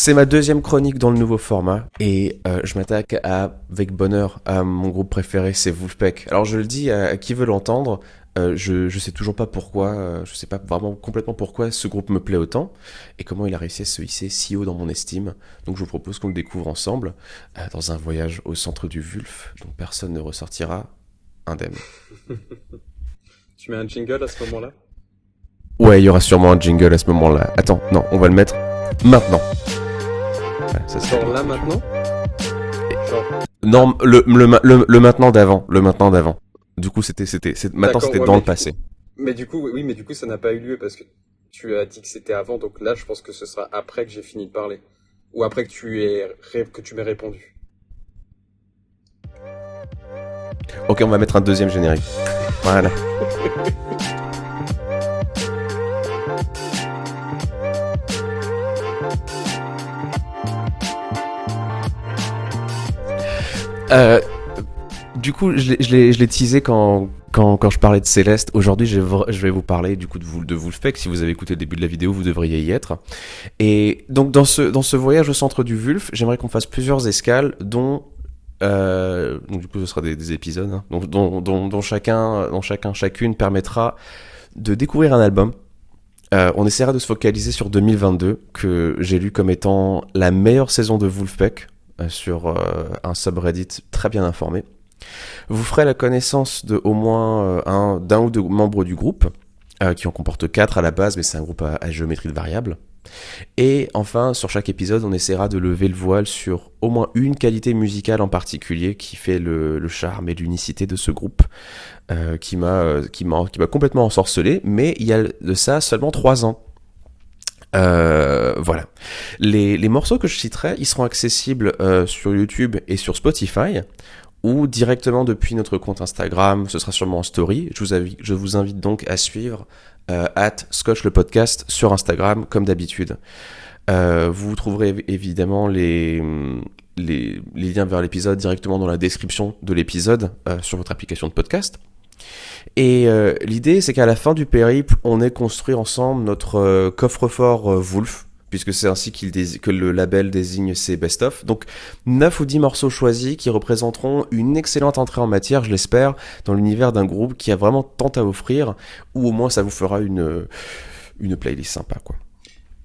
C'est ma deuxième chronique dans le nouveau format et je m'attaque avec bonheur à mon groupe préféré, c'est Wolfpack. Alors je le dis à qui veut l'entendre, je sais toujours pas pourquoi, je sais pas vraiment complètement pourquoi ce groupe me plaît autant et comment il a réussi à se hisser si haut dans mon estime. Donc je vous propose qu'on le découvre ensemble dans un voyage au centre du Wulf dont personne ne ressortira indemne. Tu mets un jingle à ce moment-là? Ouais, il y aura sûrement un jingle à ce moment-là. Attends, non, on va le mettre maintenant. Voilà, ça serait Genre bon. là maintenant? Genre. Ah, Non, le maintenant d'avant, le maintenant d'avant. Du coup, maintenant d'accord, c'était ouais, dans mais le du coup. passé. Mais du coup, oui, mais du coup, ça n'a pas eu lieu parce que tu as dit que c'était avant, donc là, je pense que ce sera après que j'ai fini de parler. Ou après que que tu m'aies répondu. Ok, on va mettre un deuxième générique. Voilà. Euh, du coup, je l'ai teasé quand je parlais de Céleste. Aujourd'hui, je vais vous parler du coup de Wolfpack. Si vous avez écouté le début de la vidéo, vous devriez y être. Et donc, dans ce voyage au centre du Wulf, j'aimerais qu'on fasse plusieurs escales, dont donc du coup, ce sera des épisodes, hein, chacune permettra de découvrir un album. On essaiera de se focaliser sur 2022, que j'ai lu comme étant la meilleure saison de Wolfpack sur un subreddit très bien informé. Vous ferez la connaissance de au moins d'un ou deux membres du groupe, qui en comporte 4 à la base, mais c'est un groupe à géométrie de variable. Et enfin, sur chaque épisode, on essaiera de lever le voile sur au moins une qualité musicale en particulier qui fait le charme et l'unicité de ce groupe, qui m'a complètement ensorcelé, mais il y a de ça seulement 3 ans. Voilà. Les morceaux que je citerai, ils seront accessibles sur YouTube et sur Spotify, ou directement depuis notre compte Instagram, ce sera sûrement en story. Je vous invite donc à suivre @Scotch le podcast sur Instagram comme d'habitude. Vous trouverez évidemment les liens vers l'épisode directement dans la description de l'épisode sur votre application de podcast. Et l'idée, c'est qu'à la fin du périple, on ait construit ensemble notre coffre-fort Wolf, puisque c'est ainsi que le label désigne ses best-of. Donc 9 ou 10 morceaux choisis qui représenteront une excellente entrée en matière, je l'espère, dans l'univers d'un groupe qui a vraiment tant à offrir, ou au moins ça vous fera une playlist sympa, quoi.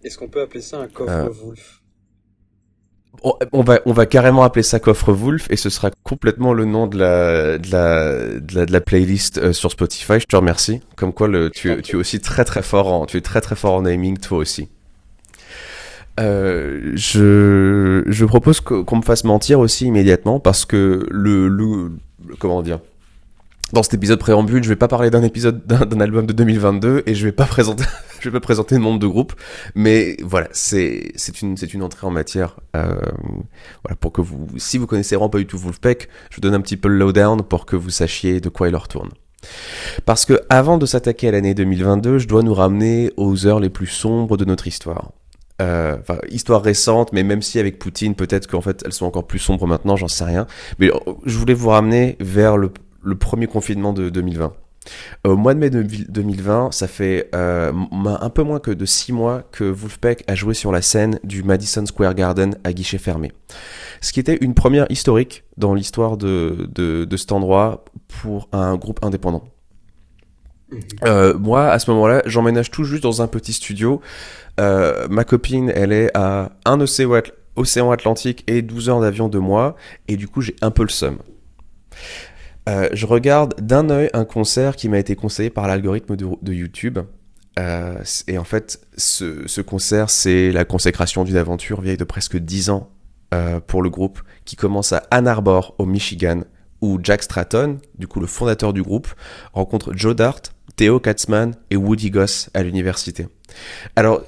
Est-ce qu'on peut appeler ça un Euh, coffre Wolf? on va carrément appeler ça Coffre Wolf et ce sera complètement le nom de la playlist sur Spotify. Je te remercie. Comme quoi, Je t'en tu es prie. aussi tu es très très fort en naming, toi aussi. Je propose qu'on me fasse mentir aussi immédiatement parce que comment dire, dans cet épisode préambule, je vais pas parler d'un album de 2022 et je vais pas présenter je vais pas présenter le nombre de groupes, mais voilà, c'est une entrée en matière. Voilà, pour que si vous connaissez vraiment pas du tout Wolfpack, je vous donne un petit peu le lowdown pour que vous sachiez de quoi il leur tourne. Parce que avant de s'attaquer à l'année 2022, je dois nous ramener aux heures les plus sombres de notre histoire. Histoire récente, mais même si avec Poutine, peut-être qu'en fait elles sont encore plus sombres maintenant, j'en sais rien. Mais je voulais vous ramener vers le premier confinement de 2020. Au mois de mai 2020, ça fait un peu moins que de 6 mois que Wolfpack a joué sur la scène du Madison Square Garden à guichet fermé. Ce qui était une première historique dans l'histoire de cet endroit pour un groupe indépendant. Mhm. Moi, à ce moment-là, j'emménage tout juste dans un petit studio. Ma copine, elle est à un océan Atlantique et 12 heures d'avion de moi, et du coup, j'ai un peu le seum. Je regarde d'un œil un concert qui m'a été conseillé par l'algorithme de YouTube. Et en fait, ce concert, c'est la consécration d'une aventure vieille de presque 10 ans pour le groupe, qui commence à Ann Arbor, au Michigan, où Jack Stratton, du coup le fondateur du groupe, rencontre Joe Dart, Theo Katzman et Woody Goss à l'université. Alors,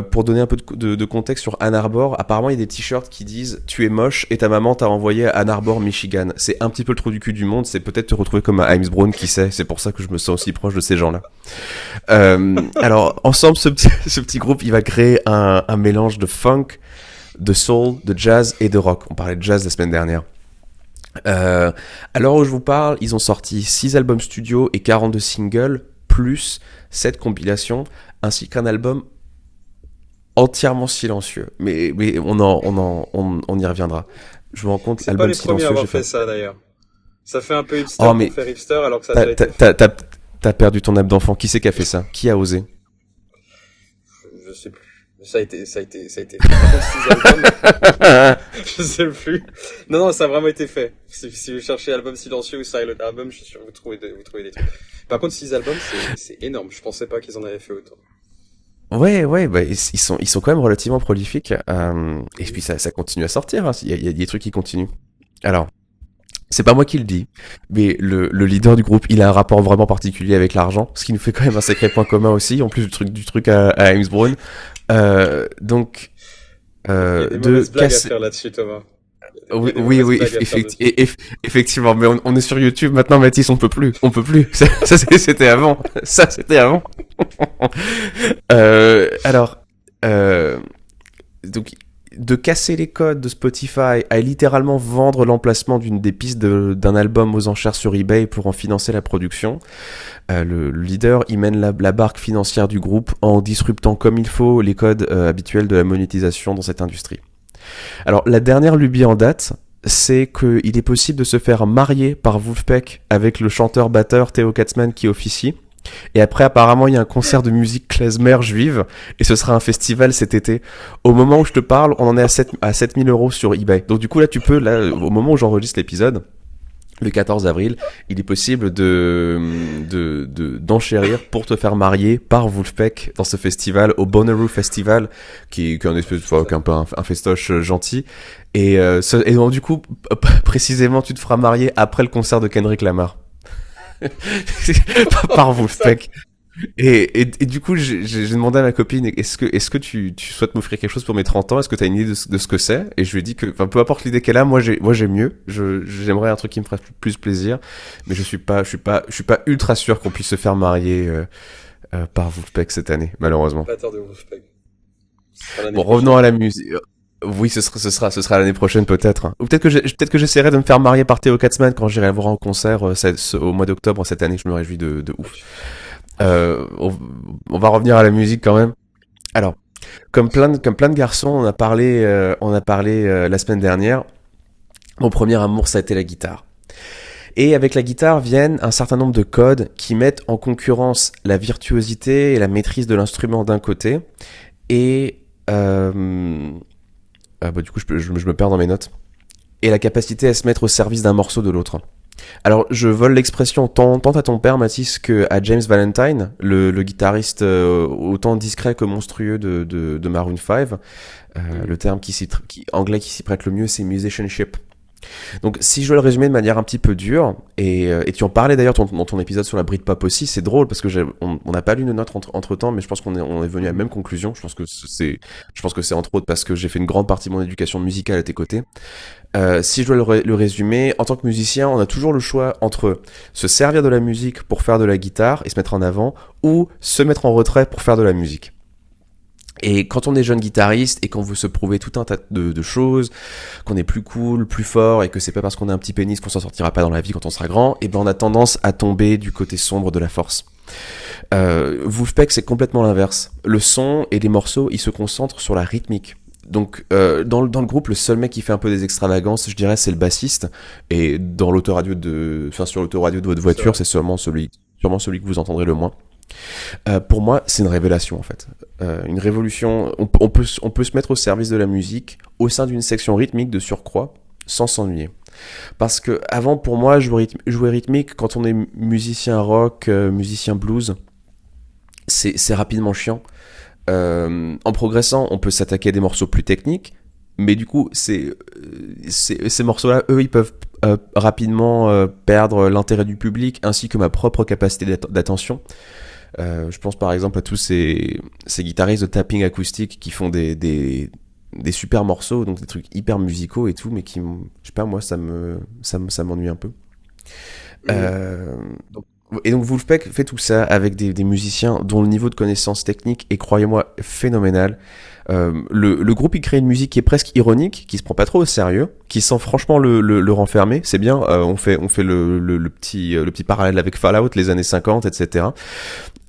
pour donner un peu de contexte sur Ann Arbor, apparemment il y a des t-shirts qui disent "Tu es moche et ta maman t'a envoyé à Ann Arbor, Michigan". C'est un petit peu le trou du cul du monde, c'est peut-être te retrouver comme à Brown, qui sait. C'est pour ça que je me sens aussi proche de ces gens-là. Alors, ensemble, ce petit groupe, il va créer un mélange de funk, de soul, de jazz et de rock. On parlait de jazz la semaine dernière. À l'heure où je vous parle, ils ont sorti 6 albums studio et 42 singles, plus 7 compilations, ainsi qu'un album entièrement silencieux. Mais on y reviendra. Je me rends compte, C'est pas album les premiers à silencieux, j'ai avoir fait. fait ça d'ailleurs. Ça fait un peu hipster Oh, pour mais faire hipster alors que ça a t'as, déjà t'as, été fait. t'as, t'as- t'as perdu ton âme d'enfant. Qui c'est qui a fait ça? Qui a osé? Je sais plus. Ça a été fait. Par contre, 6 albums, je sais plus. Non, non, ça a vraiment été fait. Si vous cherchez album silencieux ou silent album, je suis sûr que vous trouvez des trucs. Par contre, 6 albums, c'est énorme. Je pensais pas qu'ils en avaient fait autant. Ouais, ouais, bah, ils sont quand même relativement prolifiques. Et puis ça continue à sortir, hein. Il y a des trucs qui continuent. Alors, c'est pas moi qui le dis, mais le leader du groupe, il a un rapport vraiment particulier avec l'argent, ce qui nous fait quand même un sacré point commun aussi, en plus du truc à James Brown. Donc, Il y a des de mauvaises blagues à casser. faire là-dessus, Thomas. Il y Oui, a des oui, mauvaises oui, blagues à faire dessus. effectivement, mais on est sur YouTube maintenant, Mathis, on peut plus, on peut plus. C'était avant, ça c'était avant. Alors, euh, donc, de casser les codes de Spotify à littéralement vendre l'emplacement d'une des pistes d'un album aux enchères sur eBay pour en financer la production. Le leader, il mène la barque financière du groupe en disruptant comme il faut les codes habituels de la monétisation dans cette industrie. Alors, la dernière lubie en date, c'est qu'il est possible de se faire marier par Wolfpack avec le chanteur-batteur Theo Katzman qui officie. Et après, apparemment, il y a un concert de musique klezmer juive, et ce sera un festival cet été. Au moment où je te parle, on en est à 7 000 € sur eBay. Donc du coup, là, tu peux, là, au moment où j'enregistre l'épisode, le 14 avril, il est possible d'enchérir pour te faire marier par Wolfpack dans ce festival, au Bonnaroo Festival, qui est un espèce, enfin, qui est un peu un festoche gentil. Et donc, du coup, précisément, tu te feras marier après le concert de Kendrick Lamar. Par Wolfpack. Et du coup, j'ai demandé à ma copine, est-ce que tu souhaites m'offrir quelque chose pour mes 30 ans? Est-ce que tu as une idée de ce que c'est? Et je lui ai dit que, enfin, peu importe l'idée qu'elle a, moi j'ai mieux. J'aimerais un truc qui me ferait plus plaisir, mais je suis pas ultra sûr qu'on puisse se faire marier par Wolfpack cette année, malheureusement. Batteur de Wolfpack. Ce sera l'année Bon, revenons prochaine. à la musique. Oui, ce sera l'année prochaine peut-être. Ou peut-être que j'essaierai de me faire marier par Theo Katzman quand j'irai le voir en concert au mois d'octobre cette année. Je me réjouis de Ah, ouf. On va revenir à la musique quand même. Alors, comme plein de garçons, on a parlé la semaine dernière. Mon premier amour, ça a été la guitare. Et avec la guitare viennent un certain nombre de codes qui mettent en concurrence la virtuosité et la maîtrise de l'instrument d'un côté, et du coup, je me perds dans mes notes, et la capacité à se mettre au service d'un morceau de l'autre. Alors, je vole l'expression tant à ton père, Mathis, que à James Valentine, le guitariste autant discret que monstrueux de Maroon 5. Mhm. Le terme anglais qui s'y prête le mieux, c'est musicianship. Donc, si je dois le résumer de manière un petit peu dure, et tu en parlais d'ailleurs dans ton épisode sur la Britpop aussi, c'est drôle parce que on n'a pas lu nos notes entre temps, mais je pense qu'on est venu à la Mhm. même conclusion. Je pense que c'est entre autres parce que j'ai fait une grande partie de mon éducation musicale à tes côtés. Si je dois le résumer, en tant que musicien, on a toujours le choix entre se servir de la musique pour faire de la guitare et se mettre en avant, ou se mettre en retrait pour faire de la musique. Et quand on est jeune guitariste et qu'on veut se prouver tout un tas de choses, qu'on est plus cool, plus fort, et que c'est pas parce qu'on a un petit pénis qu'on s'en sortira pas dans la vie quand on sera grand, et ben on a tendance à tomber du côté sombre de la force. Wolfpack, c'est complètement l'inverse. Le son et les morceaux, ils se concentrent sur la rythmique. Donc dans le groupe, le seul mec qui fait un peu des extravagances, je dirais, c'est le bassiste. Et dans sur l'autoradio de votre C'est voiture, vrai. c'est sûrement celui que vous entendrez le moins. Pour moi, c'est une révélation en fait. Une révolution. On peut se mettre au service de la musique au sein d'une section rythmique de surcroît sans s'ennuyer. Parce que avant, pour moi, jouer rythmique quand on est musicien rock, musicien blues, c'est rapidement chiant. En progressant, on peut s'attaquer à des morceaux plus techniques, mais du coup, ces morceaux-là, eux, ils peuvent rapidement perdre l'intérêt du public ainsi que ma propre capacité d'attention. Je pense par exemple à tous ces guitaristes de tapping acoustique qui font des super morceaux, donc des trucs hyper musicaux et tout, mais je sais pas, moi, ça m'ennuie un peu. Mhm. Euh, Et donc Wolfpack fait tout ça avec des musiciens dont le niveau de connaissance technique est, croyez-moi, phénoménal. Le groupe, il crée une musique qui est presque ironique, qui se prend pas trop au sérieux, qui sent franchement le renfermer. C'est bien, on fait le petit parallèle avec Fallout, les années 50, etc.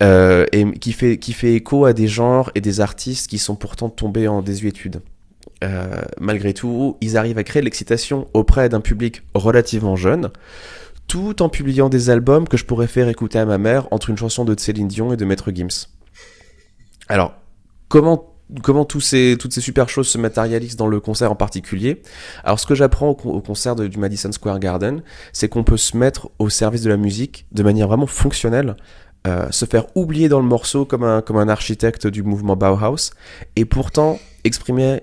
Et qui fait écho à des genres et des artistes qui sont pourtant tombés en désuétude. Malgré tout, ils arrivent à créer de l'excitation auprès d'un public relativement jeune, tout en publiant des albums que je pourrais faire écouter à ma mère entre une chanson de Céline Dion et de Maître Gims. Alors, comment toutes ces super choses se matérialisent dans le concert en particulier? Alors, ce que j'apprends au concert du Madison Square Garden, c'est qu'on peut se mettre au service de la musique de manière vraiment fonctionnelle, se faire oublier dans le morceau comme un architecte du mouvement Bauhaus, et pourtant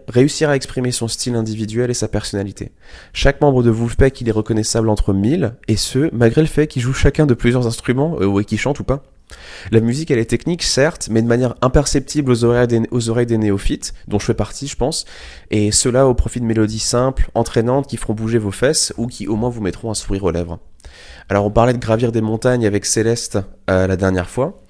réussir à exprimer son style individuel et sa personnalité. Chaque membre de Wolfpack, il est reconnaissable entre mille, et ce, malgré le fait qu'ils jouent chacun de plusieurs instruments, et qu'ils chantent ou pas. La musique, elle est technique, certes, mais de manière imperceptible aux oreilles des néophytes, dont je fais partie, je pense, et cela au profit de mélodies simples, entraînantes, qui feront bouger vos fesses, ou qui au moins vous mettront un sourire aux lèvres. Alors on parlait de gravir des montagnes avec Céleste la dernière fois.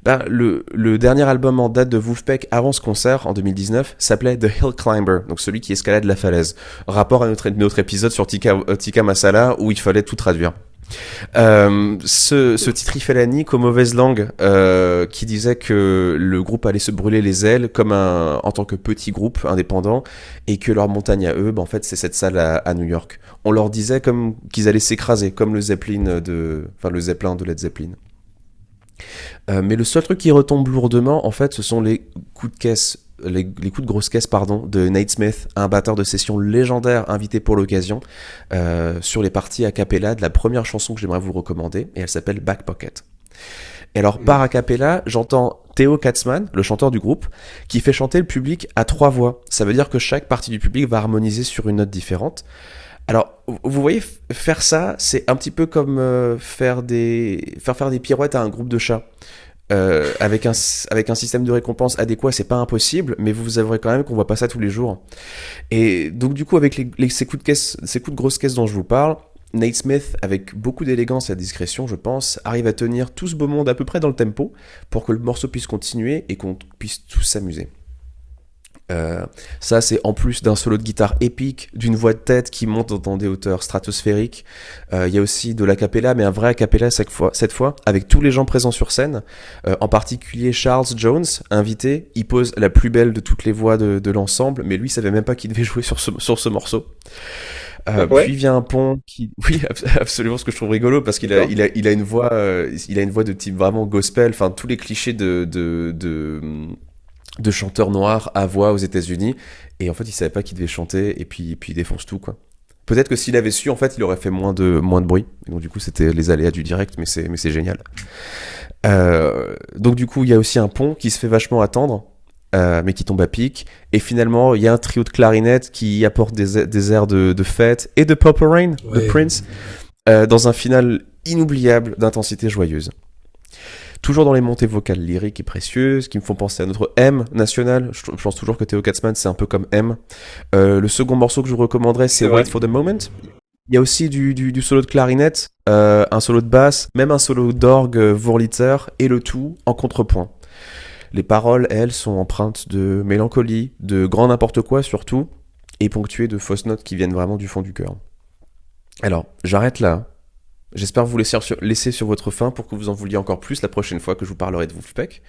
Le dernier album en date de Wolfpack avant ce concert, en 2019, s'appelait The Hill Climber, donc celui qui escalade la falaise. Rapport à notre épisode sur Tikka Masala, où il fallait tout traduire. Ce titre, il fait la nique aux mauvaises langues qui disaient que le groupe allait se brûler les ailes en tant que petit groupe indépendant, et que leur montagne à eux, en fait, c'est cette salle à New York. On leur disait comme qu'ils allaient s'écraser, comme le Zeppelin le Zeppelin de Led Zeppelin. Mais le seul truc qui retombe lourdement, en fait, ce sont les coups de caisse. Les coups de grosse caisse de Nate Smith, un batteur de session légendaire invité pour l'occasion, sur les parties a cappella de la première chanson que j'aimerais vous recommander, et elle s'appelle Back Pocket. Et alors par a cappella, j'entends Theo Katzman, le chanteur du groupe, qui fait chanter le public à 3 voix. Ça veut dire que chaque partie du public va harmoniser sur une note différente. Alors, vous voyez, faire ça, c'est un petit peu comme faire faire des pirouettes à un groupe de chats. Avec un système de récompense adéquat, c'est pas impossible, mais vous avouerez quand même qu'on voit pas ça tous les jours. Et donc du coup, avec ces coups de grosse caisse dont je vous parle, Nate Smith, avec beaucoup d'élégance et de discrétion, je pense, arrive à tenir tout ce beau monde à peu près dans le tempo pour que le morceau puisse continuer et qu'on puisse tous s'amuser. Ça, c'est en plus d'un solo de guitare épique, d'une voix de tête qui monte dans des hauteurs stratosphériques. Il y a aussi de l'acapella, mais un vrai acapella cette fois, avec tous les gens présents sur scène. En particulier Charles Jones, invité. Il pose la plus belle de toutes les voix de l'ensemble, mais lui, il savait même pas qu'il devait jouer sur ce morceau. Ouais. Puis vient un pont qui, oui, absolument, ce que je trouve rigolo, parce qu'il a une voix, il a une voix de type vraiment gospel. Enfin, tous les clichés de chanteurs noirs à voix aux États-Unis, et en fait il savait pas qu'il devait chanter, et puis il défonce tout, quoi. Peut-être que s'il avait su, en fait il aurait fait moins de bruit, et donc du coup c'était les aléas du direct, mais c'est génial. Donc du coup il y a aussi un pont qui se fait vachement attendre, mais qui tombe à pic, et finalement il y a un trio de clarinettes qui apporte des airs de fête et de Purple Rain de Prince, dans un final inoubliable d'intensité joyeuse. Toujours dans les montées vocales lyriques et précieuses, qui me font penser à notre M national. Je pense toujours que Theo Katzman, c'est un peu comme M. Le second morceau que je vous recommanderais, c'est Wait for the Moment. Il y a aussi du solo de clarinette, un solo de basse, même un solo d'orgue Wurlitzer, et le tout en contrepoint. Les paroles, elles, sont empreintes de mélancolie, de grand n'importe quoi surtout, et ponctuées de fausses notes qui viennent vraiment du fond du cœur. Alors, j'arrête là. J'espère vous laisser sur votre faim pour que vous en vouliez encore plus la prochaine fois que je vous parlerai de Wolfpack.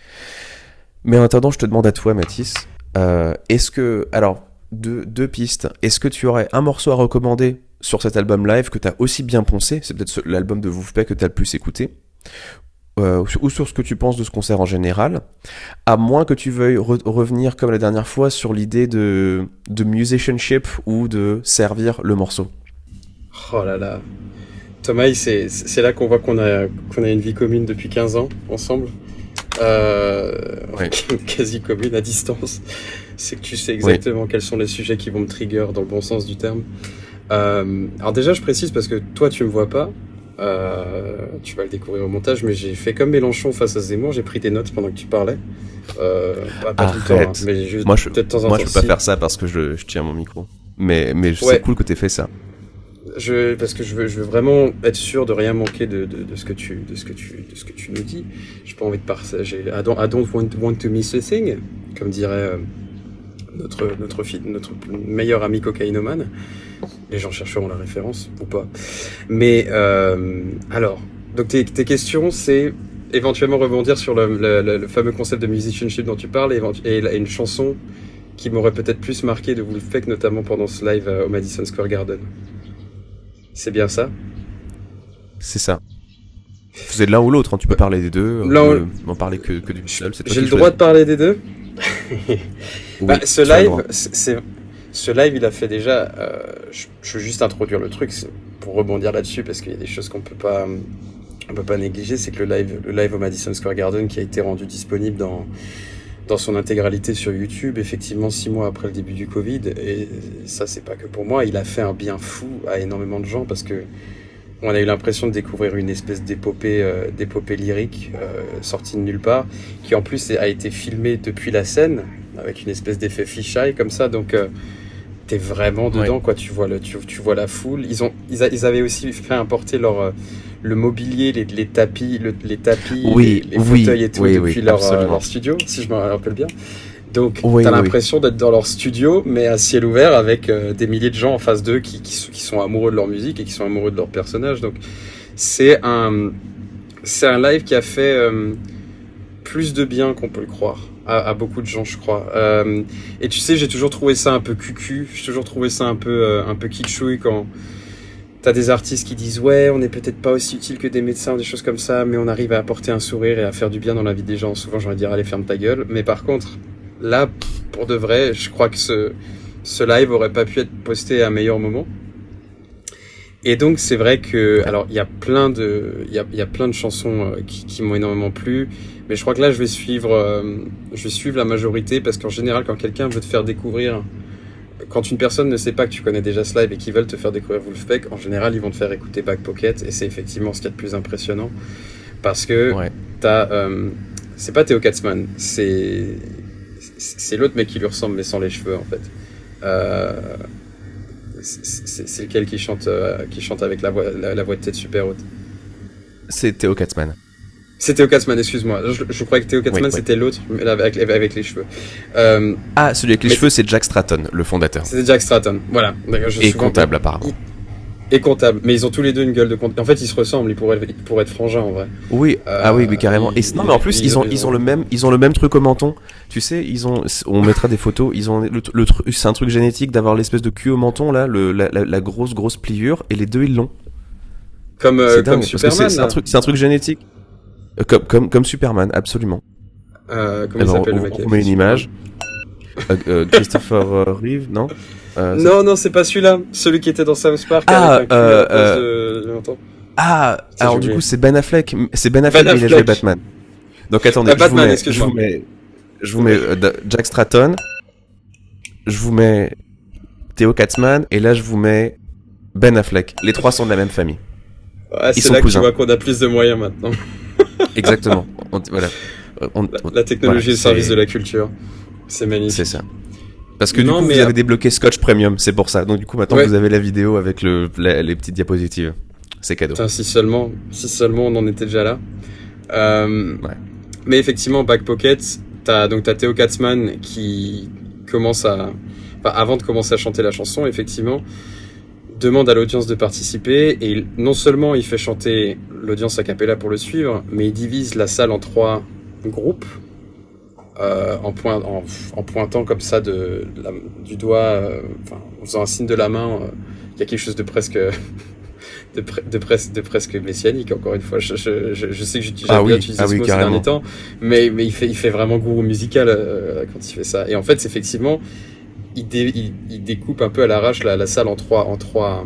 Mais en attendant, je te demande à toi, Mathis, alors, deux pistes. Est-ce que tu aurais un morceau à recommander sur cet album live que tu as aussi bien poncé? C'est peut-être l'album de Wolfpack que tu as le plus écouté. Ou sur ce que tu penses de ce concert en général, à moins que tu veuilles revenir comme la dernière fois sur l'idée de musicianship ou de servir le morceau. Oh là là. Thomas, c'est là qu'on voit qu'on a une vie commune depuis 15 ans ensemble. Ouais. Quasi commune à distance. C'est que tu sais exactement quels sont les sujets qui vont me trigger dans le bon sens du terme. Alors déjà, je précise parce que toi, tu me vois pas. Tu vas le découvrir au montage, mais j'ai fait comme Mélenchon face à Zemmour, j'ai pris des notes pendant que tu parlais. Pas tout le temps, hein, mais juste peut-être de temps en temps. Moi, je peux pas faire ça parce que je tiens mon micro. Mais c'est cool que t'aies fait ça. parce que je veux vraiment être sûr de rien manquer de ce que tu nous dis. J'ai pas envie de partager. I don't want to miss a thing, comme dirait notre meilleur ami cocaïnomane. Les gens chercheront la référence ou pas. Mais alors, donc tes questions, c'est éventuellement rebondir sur le fameux concept de musicianship dont tu parles et une chanson qui m'aurait peut-être plus marqué de Wolfpack, notamment pendant ce live au Madison Square Garden. C'est bien ça? C'est ça. Vous êtes l'un ou l'autre, hein, tu peux parler des deux, m'en parler que d'une seule. J'ai le droit de parler des deux. Oui, ce live, il a fait déjà. Je veux juste introduire le truc pour rebondir là-dessus parce qu'il y a des choses qu'on peut pas négliger. C'est que le live au Madison Square Garden qui a été rendu disponible dans son intégralité sur YouTube, effectivement 6 mois après le début du Covid, et ça c'est pas que pour moi, il a fait un bien fou à énormément de gens parce que on a eu l'impression de découvrir une espèce d'épopée lyrique sortie de nulle part, qui en plus a été filmée depuis la scène avec une espèce d'effet fisheye comme ça, donc t'es vraiment dedans, quoi. Tu vois la foule. Ils avaient aussi fait importer le mobilier, les tapis, les fauteuils et tout depuis leur studio, si je me rappelle bien. Donc t'as l'impression d'être dans leur studio, mais à ciel ouvert avec des milliers de gens en face d'eux qui sont amoureux de leur musique et qui sont amoureux de leur personnage. Donc c'est un live qui a fait plus de bien qu'on peut le croire à beaucoup de gens, je crois. Et tu sais, j'ai toujours trouvé ça un peu cucu, j'ai toujours trouvé ça un peu kitschouille quand t'as des artistes qui disent ouais, on n'est peut-être pas aussi utile que des médecins, des choses comme ça, mais on arrive à apporter un sourire et à faire du bien dans la vie des gens. Souvent, j'aurais dire allez, ferme ta gueule. Mais par contre, là, pour de vrai, je crois que ce live aurait pas pu être posté à un meilleur moment. Et donc, c'est vrai que, alors, il y a plein de chansons qui m'ont énormément plu, mais je crois que là, je vais suivre la majorité parce qu'en général, quand quelqu'un veut te faire découvrir, quand une personne ne sait pas que tu connais déjà ce live et qu'ils veulent te faire découvrir Wolfpack, en général, ils vont te faire écouter Back Pocket, et c'est effectivement ce qu'il y a de plus impressionnant parce que c'est pas Theo Katzman, c'est l'autre mec qui lui ressemble mais sans les cheveux en fait. C'est lequel qui chante avec la voix de tête super haute? C'est Theo Katzman. C'est Theo Katzman, excuse-moi. Je croyais que Theo Katzman c'était l'autre, mais avec les cheveux. Celui avec les cheveux, c'est Jack Stratton, le fondateur. C'était Jack Stratton, voilà. Et comptable apparemment. Et comptable, mais ils ont tous les deux une gueule de comptable. En fait, ils se ressemblent, ils pourraient être frangins en vrai. Oui, oui, mais carrément. Non, mais en plus, ils ont le même truc au menton. Tu sais, on mettra des photos. Ils ont le truc, c'est un truc génétique d'avoir l'espèce de cul au menton là, la grosse pliure, et les deux ils l'ont. Comme Superman. C'est un truc génétique. Comme Superman, absolument. Comment il s'appelle le mec? On met une image. Christopher Reeve, non? Non, c'est pas celui-là. Celui qui était dans South Park avec un cul à cause de menton. Alors du coup, c'est Ben Affleck. C'est Ben Affleck, mais il a joué Batman. Donc attendez, je vous mets Jack Stratton, je vous mets Theo Katzman, et là je vous mets Ben Affleck. Les trois sont de la même famille. C'est là que tu vois qu'on a plus de moyens maintenant. Exactement. La technologie au service de la culture. C'est magnifique. C'est ça. Parce que vous avez débloqué Scotch Premium, c'est pour ça. Donc du coup, maintenant vous avez la vidéo avec les petites diapositives. C'est cadeau. Putain, si seulement on en était déjà là. Mais effectivement, Back Pocket, t'as Theo Katzman qui commence avant de commencer à chanter la chanson, effectivement, demande à l'audience de participer, et non seulement il fait chanter l'audience a cappella pour le suivre, mais il divise la salle en 3 groupes. En pointant comme ça du doigt, en faisant un signe de la main, il y a quelque chose de presque presque messianique. Encore une fois, je sais que j'utilise ce mot ces derniers temps, mais il fait vraiment gourou musical quand il fait ça. Et en fait, effectivement, il découpe un peu à l'arrache la salle en trois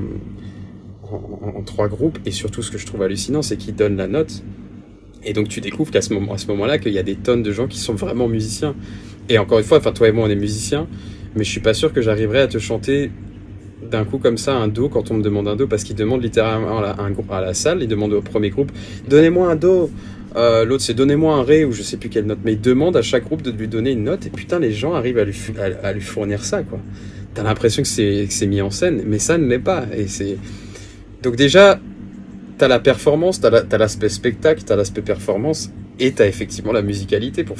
groupes, et surtout ce que je trouve hallucinant, c'est qu'il donne la note. Et donc tu découvres qu'à ce moment-là, qu'il y a des tonnes de gens qui sont vraiment musiciens. Et encore une fois, toi et moi on est musiciens, mais je suis pas sûr que j'arriverais à te chanter d'un coup comme ça un do quand on me demande un do, parce qu'il demande littéralement à la salle, il demande au premier groupe donnez-moi un do, l'autre c'est donnez-moi un ré, ou je sais plus quelle note, mais il demande à chaque groupe de lui donner une note, et putain les gens arrivent à lui fournir ça, quoi. T'as l'impression que c'est mis en scène, mais ça ne l'est pas, et Donc déjà, t'as la performance, t'as l'aspect spectacle, t'as l'aspect performance, et t'as effectivement la musicalité pour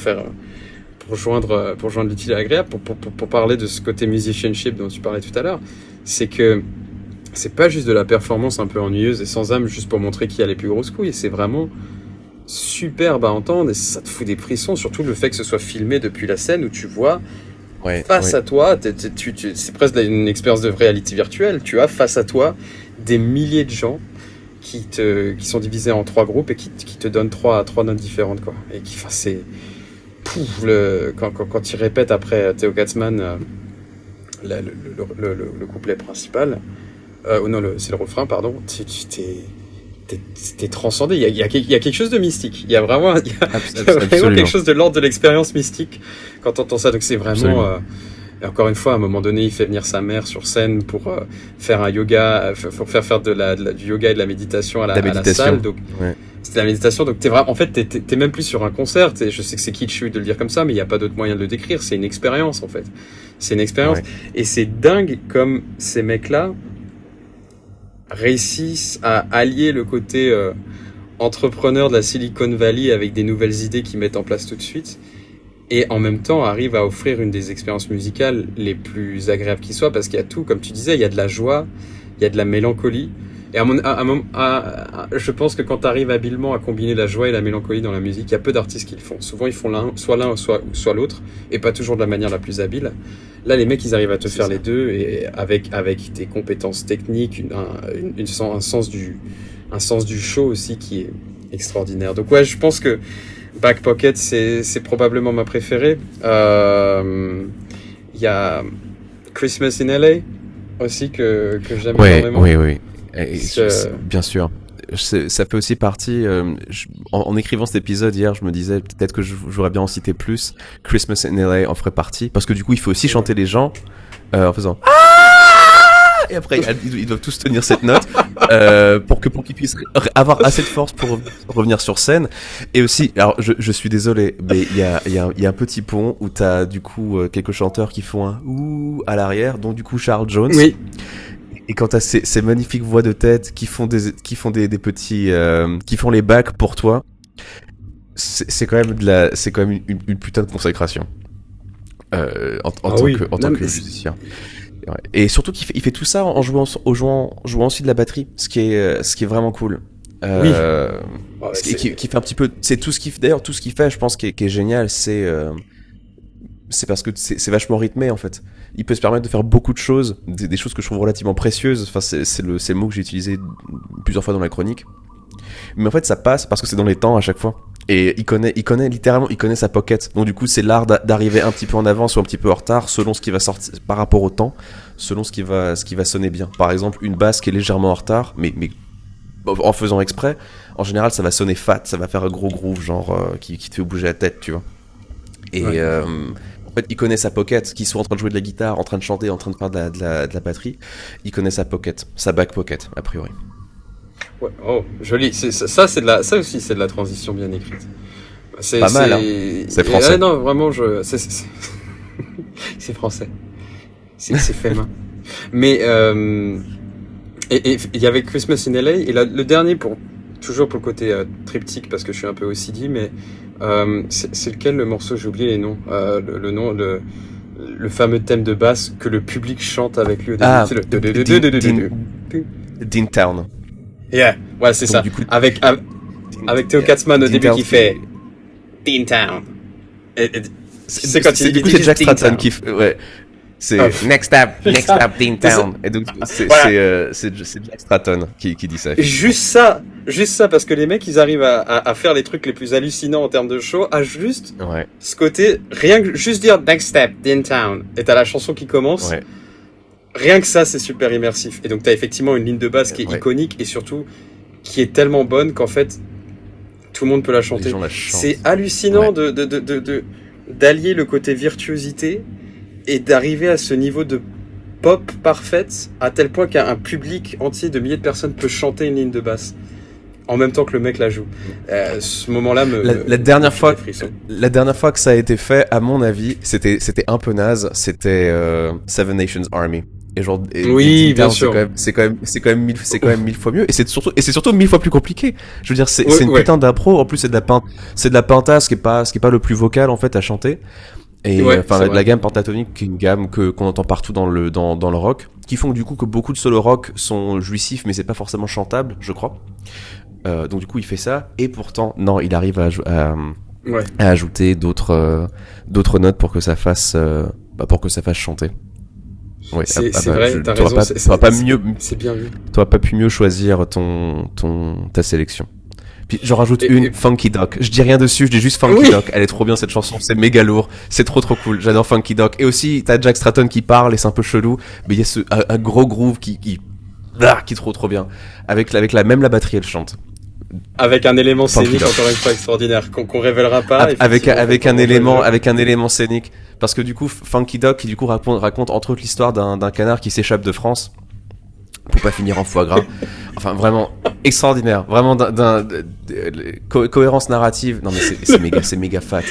joindre l'utile à l'agréable, pour parler de ce côté musicianship dont tu parlais tout à l'heure. C'est que c'est pas juste de la performance un peu ennuyeuse et sans âme juste pour montrer qui a les plus grosses couilles, c'est vraiment superbe à entendre et ça te fout des frissons, surtout le fait que ce soit filmé depuis la scène où tu vois face à toi, c'est presque une expérience de réalité virtuelle, tu as face à toi des milliers de gens qui sont divisés en 3 groupes et qui te donnent trois notes différentes, quoi. Et qui, enfin, c'est quand il répète après Theo Katzmann le couplet principal, non, c'est le refrain, pardon, t'es transcendé. Il y a quelque chose de mystique. Il y a vraiment quelque chose de l'ordre de l'expérience mystique quand t'entends ça. Donc c'est vraiment, et encore une fois, à un moment donné, il fait venir sa mère sur scène pour faire un yoga, pour faire du yoga et de la méditation à la salle. Donc c'était la méditation. Donc en fait, t'es même plus sur un concert. Je sais que c'est kitsch de le dire comme ça, mais il n'y a pas d'autre moyen de le décrire. C'est une expérience, en fait. C'est une expérience. Ouais. Et c'est dingue comme ces mecs-là réussissent à allier le côté entrepreneur de la Silicon Valley avec des nouvelles idées qu'ils mettent en place tout de suite, et en même temps arrivent à offrir une des expériences musicales les plus agréables qui soient, parce qu'il y a tout, comme tu disais, il y a de la joie, il y a de la mélancolie, et je pense que quand tu arrives habilement à combiner la joie et la mélancolie dans la musique, il y a peu d'artistes qui le font. Souvent ils font l'un, soit l'autre, et pas toujours de la manière la plus habile. Là, les mecs, ils arrivent à te faire les deux, et avec des compétences techniques, un sens du show aussi qui est extraordinaire. Donc ouais, je pense que Back Pocket, c'est probablement ma préférée. Il y a Christmas in LA aussi que j'aime énormément. Oui. Bien sûr. Ça fait aussi partie. En écrivant cet épisode hier, je me disais peut-être que j'aurais bien en cité plus. Christmas in LA en ferait partie, parce que du coup, il faut aussi chanter les gens en faisant et après ils doivent tous tenir cette note pour qu'ils puissent avoir assez de force pour revenir sur scène. Et aussi, alors je suis désolé, mais il y a un petit pont où t'as du coup quelques chanteurs qui font un ouh à l'arrière, dont du coup Charles Jones. Oui. Et quand t'as ces magnifiques voix de tête qui font des petits qui font les backs pour toi, c'est quand même une putain de consécration en tant que musicien. Ouais. Et surtout qu'il fait tout ça en jouant aussi de la batterie, ce qui est vraiment cool. Qui fait un petit peu, c'est tout ce qu'il fait, je pense, qui est génial, c'est parce que c'est vachement rythmé en fait. Il peut se permettre de faire beaucoup de choses, des choses que je trouve relativement précieuses. Enfin, c'est le mot que j'ai utilisé plusieurs fois dans la chronique. Mais en fait, ça passe parce que c'est dans les temps à chaque fois. Et il connaît sa pocket. Donc du coup, c'est l'art d'arriver un petit peu en avance ou un petit peu en retard selon ce qui va sortir par rapport au temps, selon ce qui va sonner bien. Par exemple, une basse qui est légèrement en retard, mais en faisant exprès, en général, ça va sonner fat, ça va faire un gros groove genre qui te fait bouger la tête, tu vois. Et en fait, il connaît sa pocket, qu'il soit en train de jouer de la guitare, en train de chanter, en train de faire de la batterie, il connaît sa pocket, sa back pocket, a priori. Ouais, oh, joli. Ça aussi, c'est de la transition bien écrite. C'est pas mal, hein. C'est français. Non, vraiment, c'est français. C'est fait main. Mais, et il y avait Christmas in LA, et le dernier, toujours pour le côté triptyque, parce que je suis un peu OCD, mais c'est lequel le morceau, j'ai oublié les noms, le nom, le fameux thème de basse que le public chante avec lui au début. C'est le Deantown. Yeah, ouais, c'est ça. Du coup, avec Theo Katzmann au début qui fait Deantown. C'est quand il dit c'est Jack Stratton qui fait, ouais. C'est Next Up, Deantown. Et donc c'est Jack Stratton qui dit ça. Juste ça, parce que les mecs ils arrivent à faire les trucs les plus hallucinants en termes de show, à juste ce côté, rien que juste dire Next Step, Deantown, et t'as la chanson qui commence. Ouais. Rien que ça, c'est super immersif. Et donc, t'as effectivement une ligne de basse qui est iconique et surtout qui est tellement bonne qu'en fait, tout le monde peut la chanter. Les gens la chantent. C'est hallucinant d'allier le côté virtuosité et d'arriver à ce niveau de pop parfaite à tel point qu'un public entier de milliers de personnes peut chanter une ligne de basse en même temps que le mec la joue. Ce moment-là la dernière fois que ça a été fait, à mon avis, c'était un peu naze. C'était Seven Nations Army. Et genre, Oui, bien Town, sûr. c'est quand même 1000 fois mieux. Et c'est surtout 1000 fois plus compliqué. Je veux dire, Ouais, c'est une ouais, putain d'impro. En plus, c'est de la pinta, ce qui est pas le plus vocal, en fait, à chanter. Et, ouais, enfin, c'est la vrai. gamme pentatonique, qui est une gamme qu'on entend partout dans le rock, qui font du coup que beaucoup de solo rock sont jouissifs, mais c'est pas forcément chantable, je crois. Donc du coup, il fait ça. Et pourtant, non, il arrive Ouais. à ajouter d'autres notes pour que ça fasse, pour que ça fasse chanter. Ouais, C'est vrai, t'as raison, c'est bien vu. t'aurais pas pu mieux choisir ta sélection. Puis j'en rajoute Et, une, Funky Doc. Je dis rien dessus, je dis juste Funky oui, Doc. Elle est trop bien cette chanson, c'est méga lourd, c'est trop cool. J'adore Funky Doc. Et aussi, t'as Jack Stratton qui parle et c'est un peu chelou, mais il y a un gros groove qui est trop bien. Même la batterie, elle chante. avec un élément Funky scénique Doc. encore une fois extraordinaire qu'on révélera pas. Effectivement, faut vraiment jouer le jeu. Avec un élément scénique. Parce que du coup, Funky Doc, qui du coup raconte entre autres l'histoire d'un canard qui s'échappe de France pour pas finir en foie gras. Enfin, vraiment extraordinaire. Vraiment cohérence narrative. Non, mais c'est méga fat.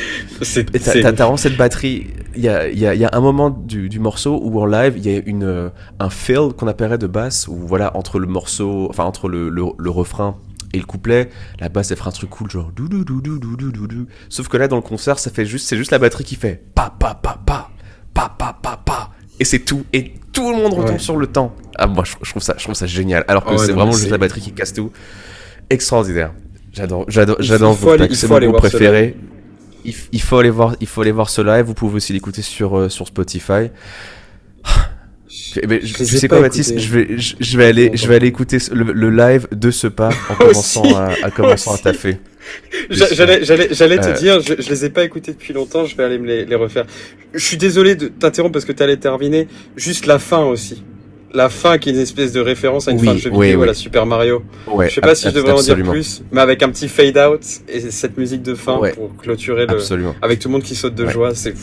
Et t'as vraiment cette batterie. Il y a un moment du morceau où en live, il y a un fill qu'on appellerait de basse, où voilà, entre le morceau, enfin, entre le refrain et le couplet, la basse elle fera un truc cool, genre dou dou dou dou dou dou dou dou. Sauf que là, dans le concert, c'est juste la batterie qui fait pa pa pa pa pa pa pa pa. Et c'est tout. Et tout le monde retombe Ouais. sur le temps. Ah, moi, je trouve ça génial. Alors que Ah ouais, c'est non, mais vraiment juste c'est- la batterie qui casse tout. Extraordinaire. J'adore il faut aller, Wolfpack. il C'est faut mon aller groupe voir cela. préféré. Il faut aller voir ce live. Vous pouvez aussi l'écouter sur Spotify. Eh ben, Je tu les ai sais pas quoi, Baptiste? écoutés. Je vais aller écouter le live de ce pas en commençant Aussi, à aussi. taffer. Je suis- J'allais te Euh, dire, je les ai pas écoutés depuis longtemps, je vais aller les refaire. Je suis désolé de t'interrompre parce que t'allais terminer. Juste la fin aussi. La fin qui est une espèce de référence à une fin de oui, jeu oui, vidéo à oui. la Super Mario. Ouais, Je sais pas si je devrais en dire absolument. plus, mais avec un petit fade out et cette musique de fin Ouais, pour clôturer absolument. avec tout le monde qui saute de Ouais. joie, c'est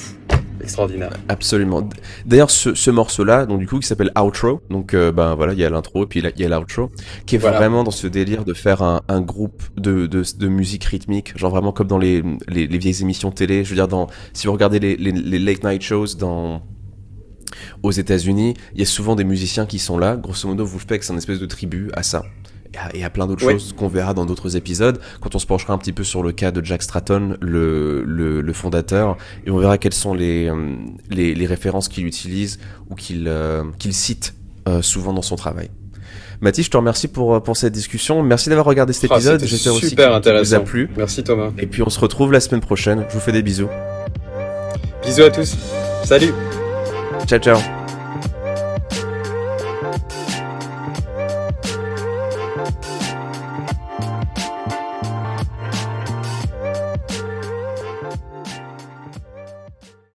extraordinaire. Absolument. D'ailleurs, ce morceau-là, donc du coup, qui s'appelle Outro, donc ben voilà, il y a l'intro et puis il y a l'outro, qui est Voilà. vraiment dans ce délire de faire un groupe de musique rythmique, genre vraiment comme dans les vieilles émissions télé. Je veux dire, si vous regardez les late night shows aux États-Unis, il y a souvent des musiciens qui sont là. Grosso modo, Wolfpack, c'est une espèce de tribu à ça. Et à plein d'autres Ouais. choses qu'on verra dans d'autres épisodes, quand on se penchera un petit peu sur le cas de Jack Stratton, le fondateur, et on verra quelles sont les références qu'il utilise ou qu'il cite souvent dans son travail. Mathis, je te remercie pour cette discussion. Merci d'avoir regardé cet Ah, épisode. c'était J'espère aussi super qu'il vous a intéressant. plu. Merci Thomas. Et puis on se retrouve la semaine prochaine. Je vous fais des bisous. Bisous à tous. Salut. Ciao, ciao.